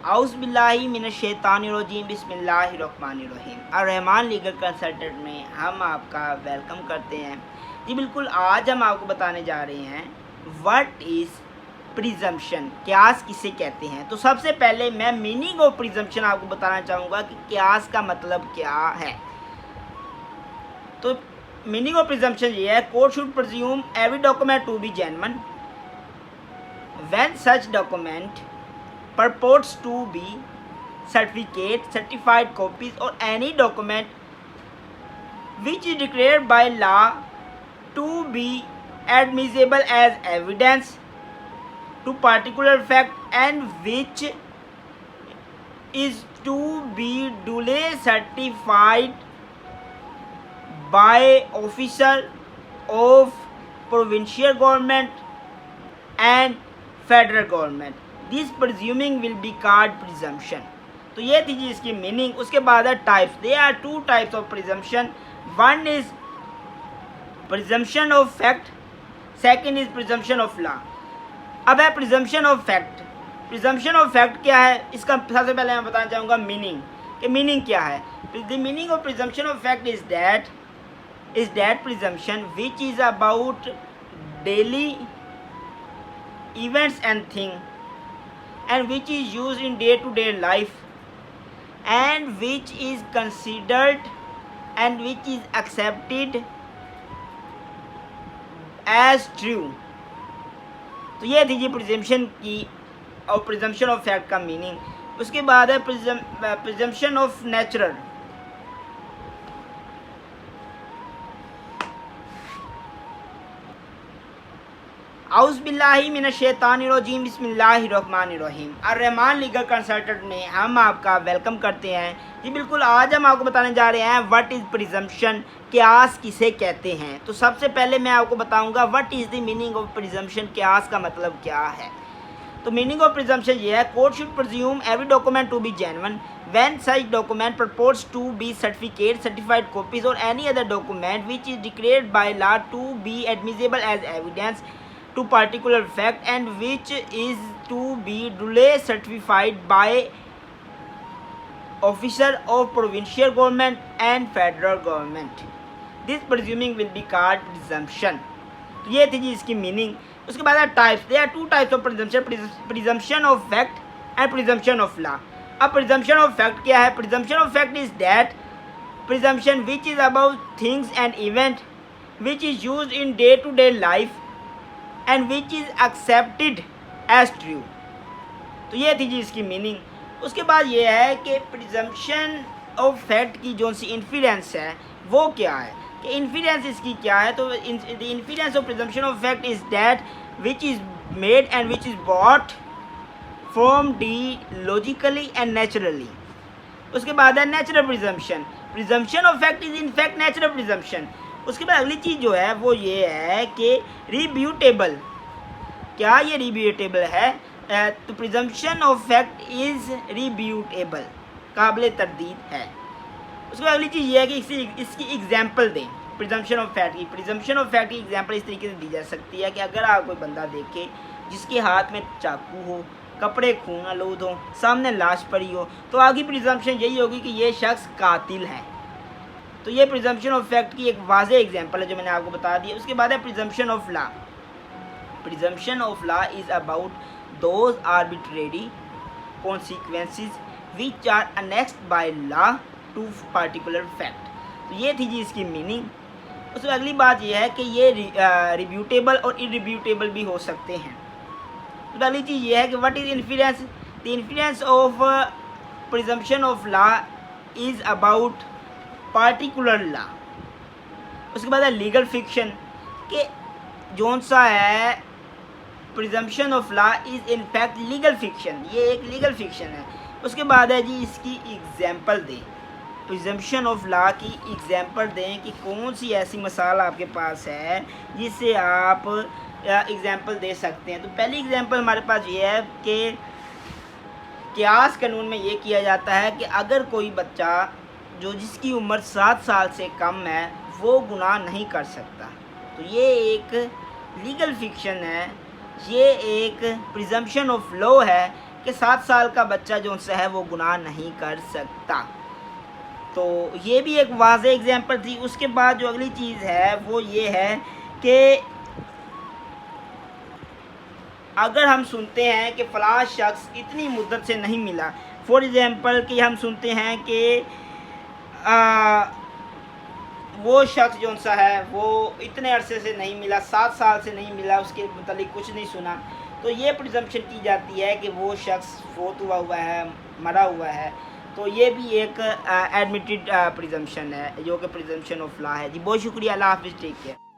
आउज़बिल्लाहि मिनश्शैतानिर्रजीम बिस्मिल्लाहिर्रहमानिर्रहीम। अर्रहमान legal consultant में हम आपका वेलकम करते हैं। जी बिल्कुल, आज हम आपको बताने जा रहे हैं व्हाट इज़ प्रिजम्पशन, क्यास किसे कहते हैं। तो सबसे पहले मैं मीनिंग ऑफ प्रिजम्पशन आपको बताना चाहूँगा कि क्यास का मतलब क्या है। तो मीनिंग ऑफ प्रिजम्पशन ये है, court should presume every document to be genuine when such document purports to be certificate, certified copies or any document which is declared by law to be admissible as evidence to particular fact and which is to be duly certified by officer of provincial government and federal government. This presuming will be called presumption. तो ये थी जी इसकी meaning. उसके बाद है types. They are two types of presumption. One is presumption of fact, second is presumption of law. अब है presumption of fact. Presumption of fact क्या है, इसका सबसे पहले मैं बताना चाहूँगा मीनिंग कि मीनिंग क्या है। The meaning of presumption of fact is that presumption which is about daily events and thing and which is used in day-to-day life and which is considered and which is accepted as true। तो ये थी जी presumption की और presumption of fact का meaning. उसके बाद है presumption of natural. आउज़बिल्लाहि मिनश्शैतानिर्रजीम बिस्मिल्लाहिर्रहमानिर्रहीम। अर्रहमान लीगल कंसल्टेंट में हम आपका वेलकम करते हैं। जी बिल्कुल, आज हम आपको बताने जा रहे हैं व्हाट इज़ प्रिजम्पशन, क्यास किसे कहते हैं। तो सबसे पहले मैं आपको बताऊंगा what is the meaning of presumption, क्यास का मतलब क्या है। तो मीनिंग ऑफ प्रिजम्पशन ये है, court should presume every document to be genuine when such document purports to be certificate, certified copies or any other document which is declared by law to be admissible as evidence to particular fact and which is to be duly certified by officer of provincial government and federal government. This presuming will be called presumption। तो ये थी जी इसकी meaning. उसके बाद है types. There are two types of presumption, presumption of fact and presumption of law. अब presumption of fact क्या है। Presumption of fact is that presumption which is about things and event which is used in day to day life and which is accepted as true। तो ये थी जी इसकी meaning. उसके बाद ये है कि प्रिजम्पशन ऑफ फैक्ट की जो सी इन्फ्लुएंस है वो क्या है, कि इन्फ्लुएंस इसकी क्या है। तो the influence of presumption of fact is that which is made and which is bought from D logically and naturally. उसके बाद है natural presumption. Presumption of fact is in fact natural presumption. उसके बाद अगली चीज़ जो है वो ये है कि रिब्यूटेबल। क्या ये रिब्यूटेबल है। तो प्रिजम्पशन ऑफ फैक्ट इज़ रिब्यूटेबल, काबिल तरदीद है। उसके बाद अगली चीज़ ये है कि इसकी एग्जांपल दें प्रिजम्पशन ऑफ फैक्ट की। प्रिजम्पशन ऑफ फैक्ट की एग्जांपल इस तरीके से दी जा सकती है कि अगर आप कोई बंदा देखे जिसके हाथ में चाकू हो, कपड़े खून आलूद हो, सामने लाश पड़ी हो, तो आगे प्रिजम्पशन यही होगी कि ये शख्स कातिल है। तो ये प्रिजम्पशन ऑफ फैक्ट की एक वाज़ेह एग्जांपल है जो मैंने आपको बता दी। उसके बाद है presumption of law. Presumption of law is about those arbitrary consequences which are annexed by law to particular fact. तो ये थी जी इसकी मीनिंग। उसमें अगली बात यह है कि ये रिब्यूटेबल और इरिब्यूटेबल भी हो सकते हैं। तो अगली चीज़ ये है कि what is influence. The influence of presumption of law is about particular law. उसके बाद है लीगल फिक्शन, कि जोन सा है presumption of law is in fact legal fiction, ये एक लीगल फिक्शन है। उसके बाद है जी इसकी एग्जांपल दें। प्रिजम्पशन ऑफ लॉ की एग्जांपल दें कि कौन सी ऐसी मिसाल आपके पास है जिससे आप एग्जांपल दे सकते हैं। तो पहली एग्जांपल हमारे पास ये है कि क्यास कानून में ये किया जाता है कि अगर कोई बच्चा जो जिसकी उम्र 7 साल से कम है वो गुनाह नहीं कर सकता। तो ये एक लीगल फिक्शन है, ये एक प्रिजम्पशन ऑफ लॉ है कि 7 साल का बच्चा जो सा है वो गुनाह नहीं कर सकता। तो ये भी एक वाज़ेह एग्जांपल थी। उसके बाद जो अगली चीज़ है वो ये है कि अगर हम सुनते हैं कि फ़लाँ शख्स इतनी मुद्दत से नहीं मिला, फॉर एग्ज़ाम्पल कि हम सुनते हैं कि वो शख्स जो सा है वो इतने अरसे से नहीं मिला, 7 साल से नहीं मिला, उसके मुतालिक कुछ नहीं सुना, तो ये प्रिजम्पशन की जाती है कि वो शख्स फोत हुआ है, मरा हुआ है। तो ये भी एक एडमिटेड प्रिजम्पशन है जो कि प्रिजम्पशन ऑफ लॉ है। जी बहुत शुक्रिया, अल्लाह हाफ़िज़, टेक केयर।